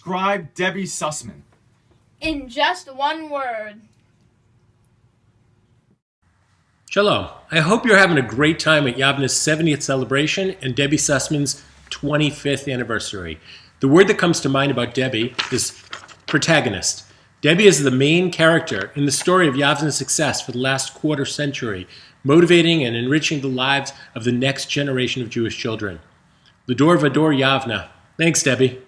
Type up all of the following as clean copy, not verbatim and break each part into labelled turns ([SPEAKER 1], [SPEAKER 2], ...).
[SPEAKER 1] describe Debbie Sussman?
[SPEAKER 2] In just one word.
[SPEAKER 3] Shalom. I hope you're having a great time at Yavna's 70th celebration and Debbie Sussman's 25th anniversary. The word that comes to mind about Debbie is protagonist. Debbie is the main character in the story of Yavna's success for the last quarter century, motivating and enriching the lives of the next generation of Jewish children. L'dor vador Yavna. Thanks, Debbie.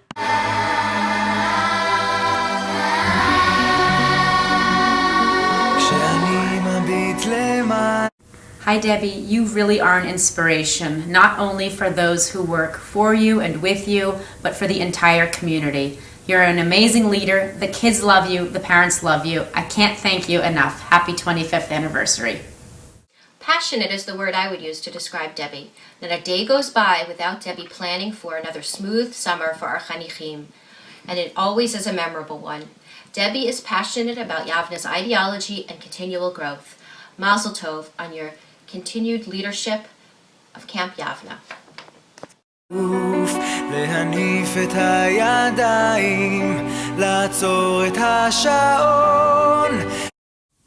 [SPEAKER 4] Hi Debbie, you really are an inspiration, not only for those who work for you and with you, but for the entire community. You're an amazing leader, the kids love you, the parents love you. I can't thank you enough. Happy 25th anniversary.
[SPEAKER 5] Passionate is the word I would use to describe Debbie. Not a day goes by without Debbie planning for another smooth summer for our chanichim, and it always is a memorable one. Debbie is passionate about Yavna's ideology and continual growth. Mazel tov on your continued leadership of Camp Yavna.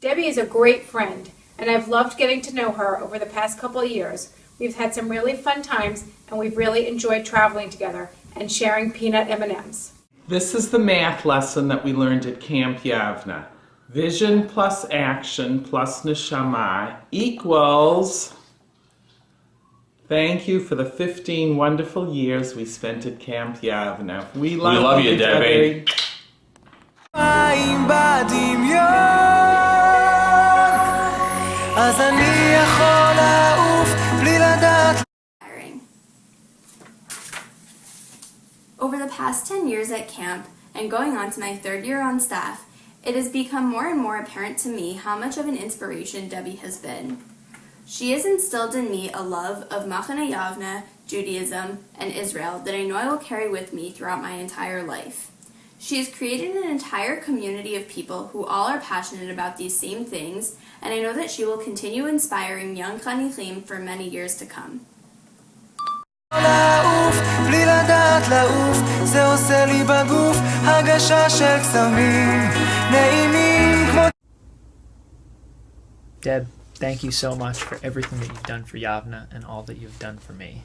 [SPEAKER 6] Debbie is a great friend, and I've loved getting to know her over the past couple of years. We've had some really fun times, and we've really enjoyed traveling together and sharing peanut M&Ms.
[SPEAKER 7] This is the math lesson that we learned at Camp Yavna. Vision plus action plus neshama equals... Thank you for the 15 wonderful years we spent at Camp Yavna. We love you, Debbie.
[SPEAKER 8] Over the past 10 years at camp, and going on to my third year on staff, it has become more and more apparent to me how much of an inspiration Debbie has been. She has instilled in me a love of Machane Yavna, Judaism, and Israel that I know I will carry with me throughout my entire life. She has created an entire community of people who all are passionate about these same things, and I know that she will continue inspiring young chanichim for many years to come.
[SPEAKER 9] Deb, thank you so much for everything that you've done for Yavna and all that you've done for me.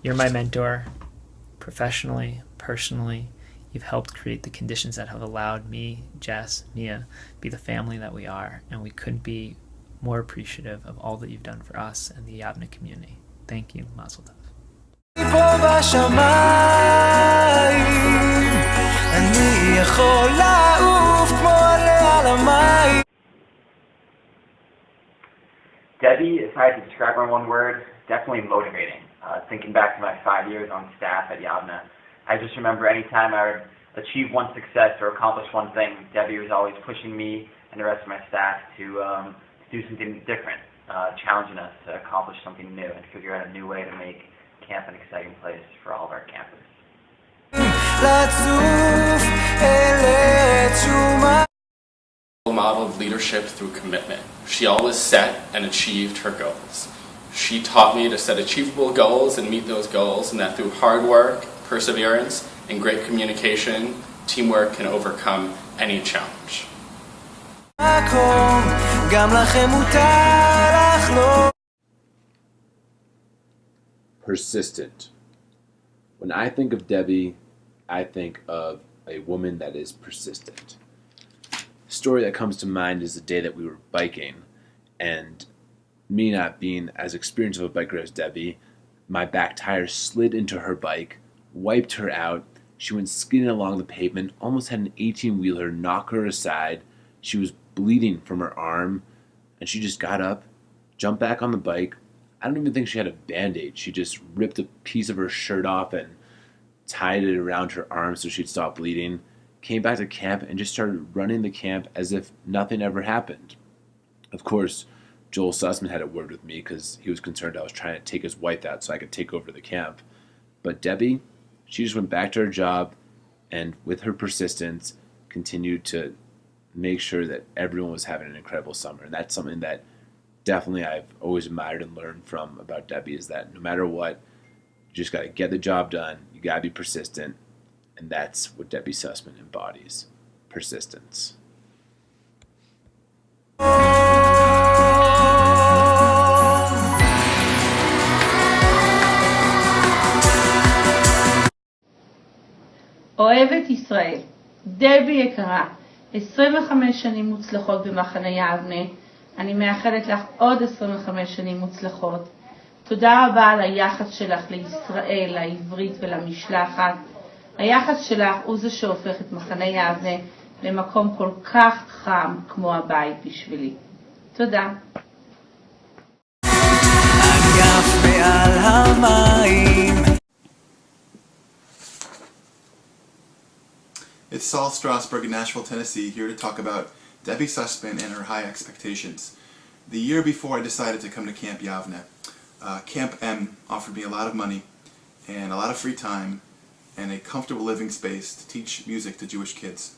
[SPEAKER 9] You're my mentor, professionally, personally. You've helped create the conditions that have allowed me, Jess, Mia, be the family that we are, and we couldn't be more appreciative of all that you've done for us and the Yavna community. Thank you, Mazel Tov.
[SPEAKER 10] Debbie, if I had to describe her in one word, definitely motivating. Thinking back to my 5 years on staff at Yavna, I just remember any time I would achieve one success or accomplish one thing, Debbie was always pushing me and the rest of my staff to do something different, challenging us to accomplish something new and figure out a new way to make camp an exciting place for all of our campers.
[SPEAKER 11] Modeled leadership through commitment. She always set and achieved her goals. She taught me to set achievable goals and meet those goals, and that through hard work, perseverance, and great communication, teamwork can overcome any challenge.
[SPEAKER 12] Persistent. When I think of Debbie, I think of a woman that is persistent. The story that comes to mind is the day that we were biking, and me not being as experienced of a biker as Debbie, my back tire slid into her bike, wiped her out. She went skidding along the pavement, almost had an 18-wheeler knock her aside. She was bleeding from her arm, and she just got up, jumped back on the bike. I don't even think she had a Band-Aid. She just ripped a piece of her shirt off and tied it around her arm so she'd stop bleeding, came back to camp, and just started running the camp as if nothing ever happened. Of course, Joel Sussman had a word with me because he was concerned I was trying to take his wife out so I could take over the camp. But Debbie, she just went back to her job and with her persistence continued to make sure that everyone was having an incredible summer. And that's something that definitely I've always admired and learned from about Debbie, is that no matter what, You just got to get the job done. You got to be persistent. And that's what Debbie Sussman embodies. Persistence.
[SPEAKER 1] אוהבת ישראל, דבי יקרה, 25 שנים מוצלחות במחנה יבנה. אני מאחלת לך עוד 25 שנים מוצלחות. תודה רבה על היחס שלך לישראל, לעברית ולמשלחת. היחס שלך הוא זה שהופך את מחנה יבנה למקום כל כך חם כמו הבית בשבילי. תודה.
[SPEAKER 13] It's Saul Strasberg in Nashville, Tennessee, here to talk about Debbie Sussman and her high expectations. The year before I decided to come to Camp Yavne, Camp M offered me a lot of money and a lot of free time and a comfortable living space to teach music to Jewish kids.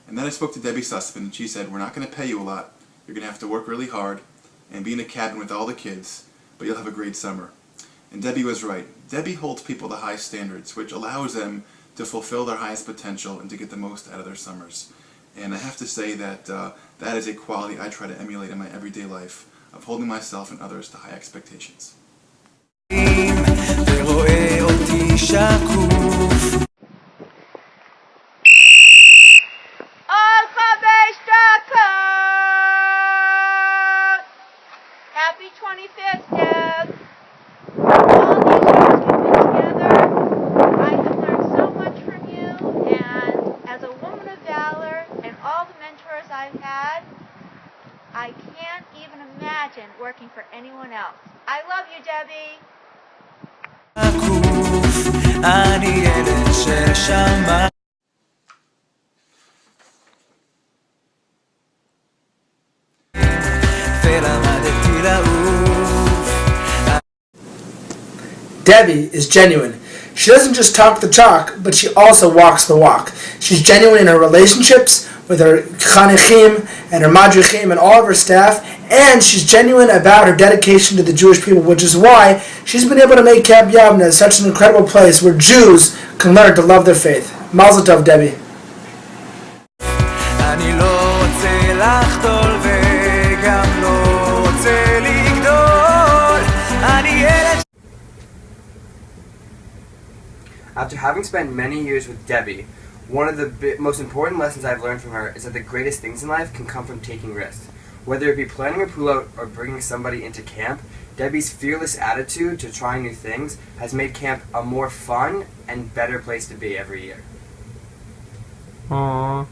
[SPEAKER 13] And then I spoke to Debbie Sussman, and she said, we're not going to pay you a lot. You're going to have to work really hard and be in a cabin with all the kids, but you'll have a great summer. And Debbie was right. Debbie holds people to high standards, which allows them to fulfill their highest potential and to get the most out of their summers. And I have to say that that is a quality I try to emulate in my everyday life, of holding myself and others to high expectations.
[SPEAKER 2] Happy 25th, Deb! All these years we've been together, I have learned so much from you, and as a woman of valor and all the mentors I've had, I can't even imagine working for anyone else. I love you, Debbie!
[SPEAKER 14] Debbie is genuine. She doesn't just talk the talk, but she also walks the walk. She's genuine in her relationships with her chanichim and her madrichim and all of her staff, and she's genuine about her dedication to the Jewish people, which is why she's been able to make Camp Yavne such an incredible place where Jews can learn to love their faith. Mazel tov, Debbie.
[SPEAKER 15] After having spent many years with Debbie, one of the most important lessons I've learned from her is that the greatest things in life can come from taking risks. Whether it be planning a pullout or bringing somebody into camp, Debbie's fearless attitude to trying new things has made camp a more fun and better place to be every year.
[SPEAKER 9] Aww.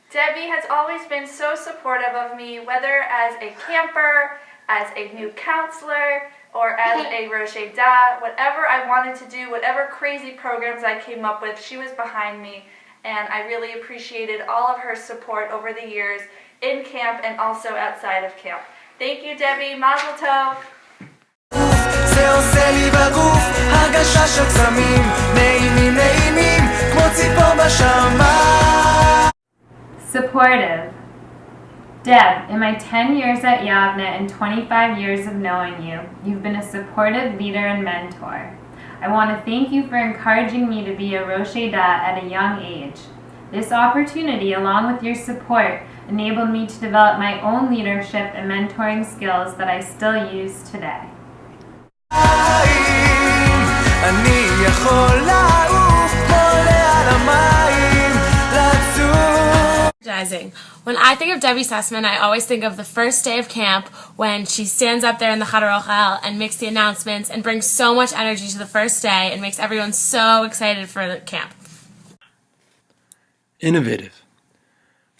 [SPEAKER 2] Debbie has always been so supportive of me, whether as a camper, as a new counselor, or as a Rosh Hashanah. Whatever I wanted to do, whatever crazy programs I came up with, she was behind me, and I really appreciated all of her support over the years in camp and also outside of camp. Thank you, Debbie. Mazel tov.
[SPEAKER 4] Supportive. Deb, in my 10 years at Yavne and 25 years of knowing you, you've been a supportive leader and mentor. I want to thank you for encouraging me to be a Rosh Hashanah at a young age. This opportunity, along with your support, enabled me to develop my own leadership and mentoring skills that I still use today.
[SPEAKER 16] When I think of Debbie Sussman, I always think of the first day of camp when she stands up there in the Chadar Ochel and makes the announcements and brings so much energy to the first day and makes everyone so excited for the camp.
[SPEAKER 17] Innovative.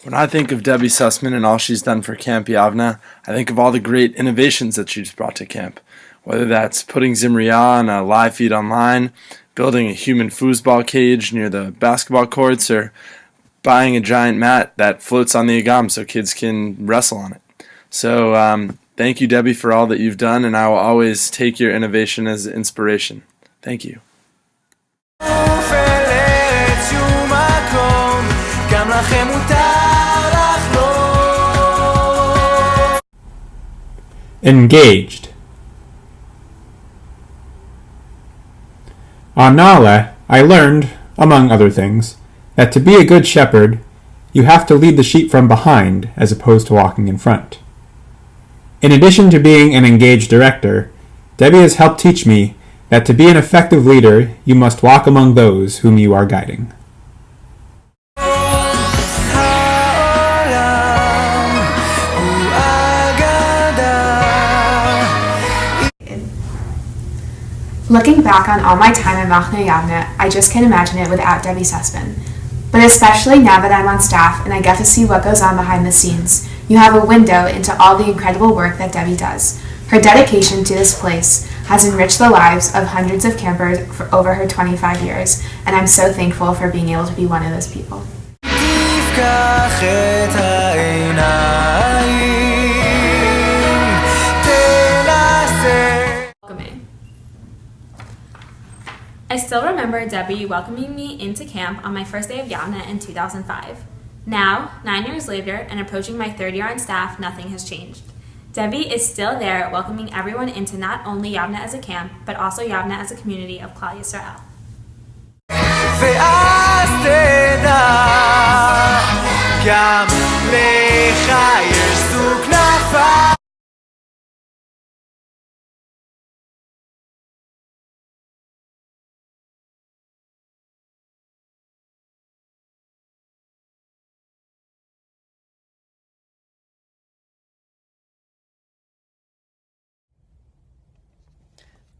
[SPEAKER 17] When I think of Debbie Sussman and all she's done for Camp Yavne, I think of all the great innovations that she's brought to camp. Whether that's putting Zimriya on a live feed online, building a human foosball cage near the basketball courts, or buying a giant mat that floats on the Agam so kids can wrestle on it. So thank you, Debbie, for all that you've done, and I will always take your innovation as inspiration. Thank you.
[SPEAKER 18] גם לכם מותר Engaged. On Nala, I learned, among other things, that to be a good shepherd, you have to lead the sheep from behind as opposed to walking in front. In addition to being an engaged director, Debbie has helped teach me that to be an effective leader, you must walk among those whom you are guiding.
[SPEAKER 19] Looking back on all my time at Machne Yavne, I just can't imagine it without Debbie Sussman. But especially now that I'm on staff and I get to see what goes on behind the scenes, you have a window into all the incredible work that Debbie does. Her dedication to this place has enriched the lives of hundreds of campers for over her 25 years, and I'm so thankful for being able to be one of those people.
[SPEAKER 16] I still remember Debbie welcoming me into camp on my first day of Yavne in 2005. Now, 9 years later, and approaching my third year on staff, nothing has changed. Debbie is still there welcoming everyone into not only Yavne as a camp, but also Yavne as a community of Klal Yisrael.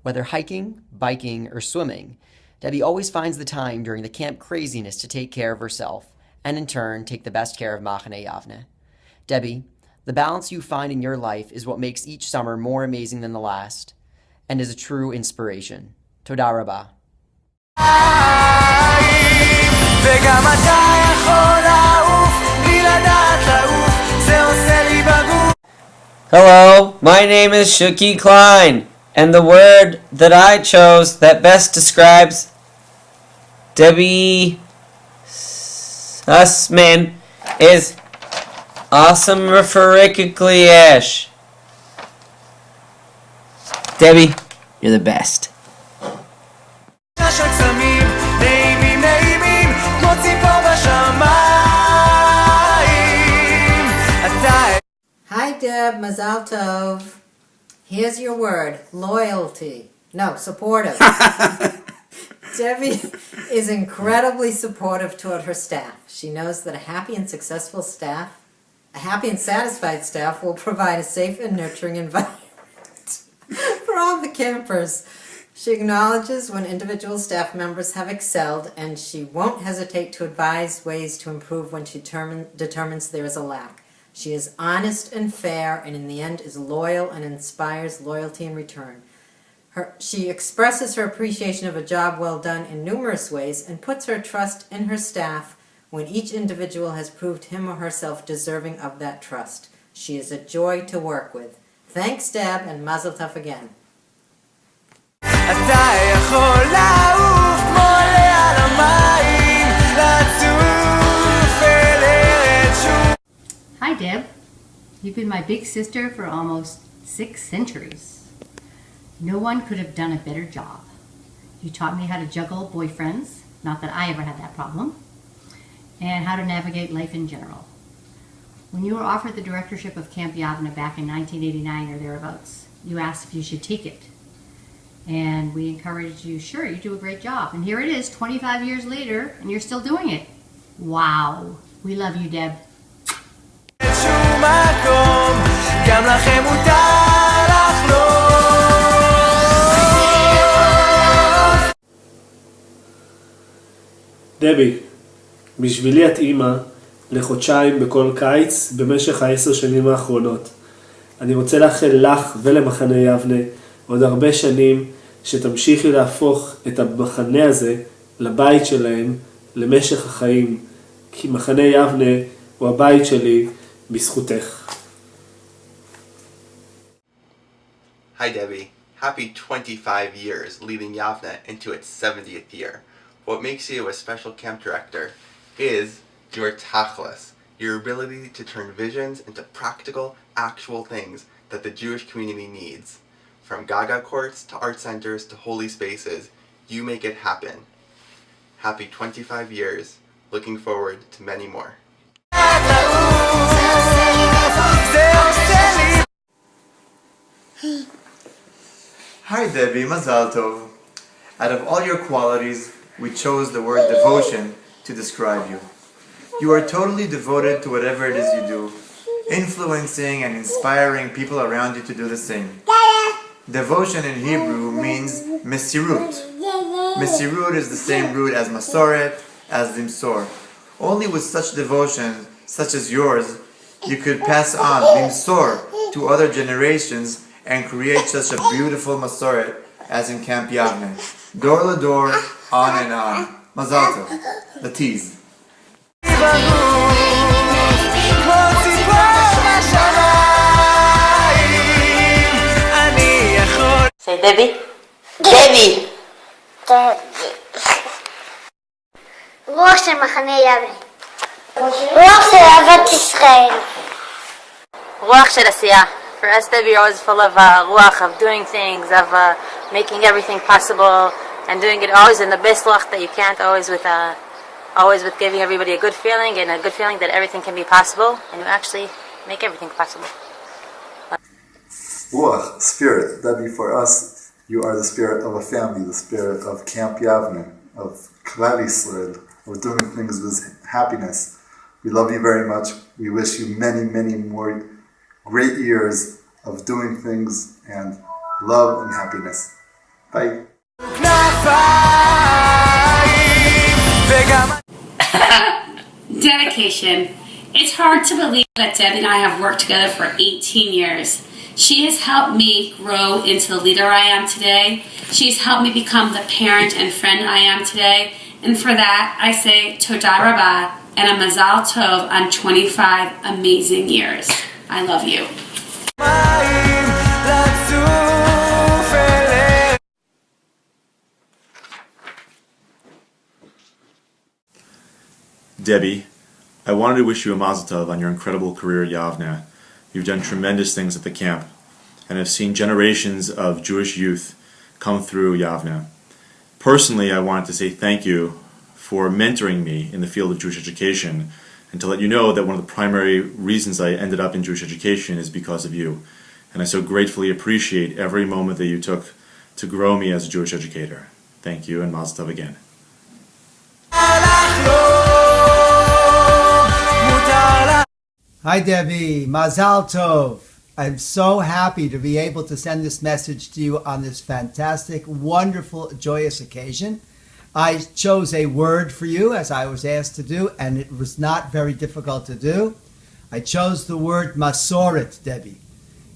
[SPEAKER 20] Whether hiking, biking, or swimming, Debbie always finds the time during the camp craziness to take care of herself, and in turn, take the best care of Machne Yavne. Debbie, the balance you find in your life is what makes each summer more amazing than the last, and is a true inspiration. Toda rabah.
[SPEAKER 21] Hello, my name is Shuki Klein, and the word that I chose that best describes Debbie Sussman is awesome referikliash. Debbie, you're the best.
[SPEAKER 22] Hi Deb, Mazal Tov. Here's your word, loyalty. No, supportive. Debbie is incredibly supportive toward her staff. She knows that a happy and satisfied staff will provide a safe and nurturing environment for all the campers. She acknowledges when individual staff members have excelled, and she won't hesitate to advise ways to improve when she determines there is a lack. She is honest and fair, and in the end is loyal and inspires loyalty in return. She expresses her appreciation of a job well done in numerous ways and puts her trust in her staff when each individual has proved him or herself deserving of that trust. She is a joy to work with. Thanks, Deb, and Mazel Tov again.
[SPEAKER 23] Hi, Deb. You've been my big sister for almost 6 centuries. No one could have done a better job. You taught me how to juggle boyfriends, not that I ever had that problem, and how to navigate life in general. When you were offered the directorship of Camp Yavne back in 1989 or thereabouts, you asked if you should take it. And we encouraged you, sure, you do a great job. And here it is, 25 years later, and you're still doing it. Wow. We love you, Deb.
[SPEAKER 24] דבי, בשבילי את אימא לחודשיים בכל קיץ במשך 10 שנים האחרונות. אני רוצה לאחל לך ולמחנה יבנה עוד הרבה שנים שתמשיכי להפוך את המחנה הזה לבית שלהם למשך החיים, כי מחנה יבנה הוא הבית שלי בזכותך.
[SPEAKER 25] Hi Debbie, happy 25 years leading Yavne into its 70th year. What makes you a special camp director is your tachlis, your ability to turn visions into practical, actual things that the Jewish community needs. From Gaga courts to art centers to holy spaces, you make it happen. Happy 25 years. Looking forward to many more.
[SPEAKER 3] Hi Debbie, Mazal Tov. Out of all your qualities, we chose the word devotion to describe you. You are totally devoted to whatever it is you do, influencing and inspiring people around you to do the same. Devotion in Hebrew means mesirut. Mesirut is the same root as masoret, as limsor. Only with such devotion, such as yours, you could pass on limsor to other generations and create such a beautiful masoret as in Camp Yavne. Door to door, on and on. Mazal Tov. The tease.
[SPEAKER 5] Say Debbie. Debbie.
[SPEAKER 6] רוח של מחנה יבנה. רוח של אהבת ישראל.
[SPEAKER 5] רוח של עשייה. For us, Debbie, you're always full of ruach, of doing things, of making everything possible, and doing it always in the best ruach that you can't, always with giving everybody a good feeling, and a good feeling that everything can be possible, and you actually make everything possible.
[SPEAKER 7] Ruach, spirit. Debbie, for us, you are the spirit of a family, the spirit of Camp Yavne, of Klal Yisrael, of doing things with happiness. We love you very much. We wish you many, many more great years of doing things and love and happiness. Bye.
[SPEAKER 8] Dedication. It's hard to believe that Debbie and I have worked together for 18 years. She has helped me grow into the leader I am today. She's helped me become the parent and friend I am today. And for that, I say Toda Rabah and a Mazal Tov on 25 amazing years. I love you.
[SPEAKER 26] Debbie, I wanted to wish you a mazel tov on your incredible career at Yavne. You've done tremendous things at the camp and have seen generations of Jewish youth come through Yavne. Personally, I wanted to say thank you for mentoring me in the field of Jewish education, and to let you know that one of the primary reasons I ended up in Jewish education is because of you. And I so gratefully appreciate every moment that you took to grow me as a Jewish educator. Thank you, and mazel tov again.
[SPEAKER 27] Hi Debbie, Mazal Tov. I'm so happy to be able to send this message to you on this fantastic, wonderful, joyous occasion. I chose a word for you, as I was asked to do, and it was not very difficult to do. I chose the word Masoret, Debbie.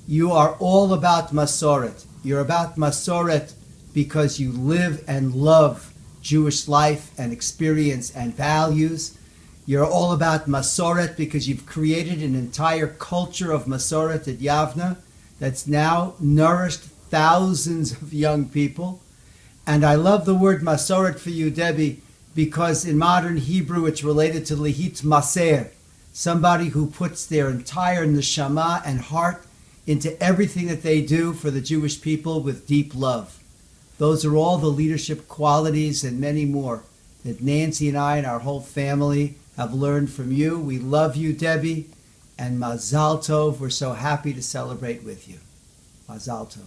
[SPEAKER 27] You are all about Masoret. You're about Masoret because you live and love Jewish life and experience and values. You're all about Masoret because you've created an entire culture of Masoret at Yavne that's now nourished thousands of young people. And I love the word Masoret for you, Debbie, because in modern Hebrew it's related to Lihit Maser, somebody who puts their entire neshama and heart into everything that they do for the Jewish people with deep love. Those are all the leadership qualities and many more that Nancy and I and our whole family have learned from you. We love you, Debbie, and Mazal Tov. We're so happy to celebrate with you. Mazal Tov.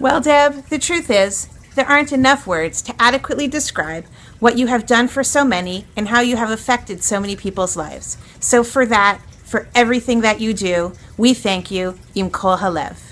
[SPEAKER 28] Well, Deb, the truth is, there aren't enough words to adequately describe what you have done for so many and how you have affected so many people's lives. So for that, for everything that you do, we thank you, Im Kol Halev.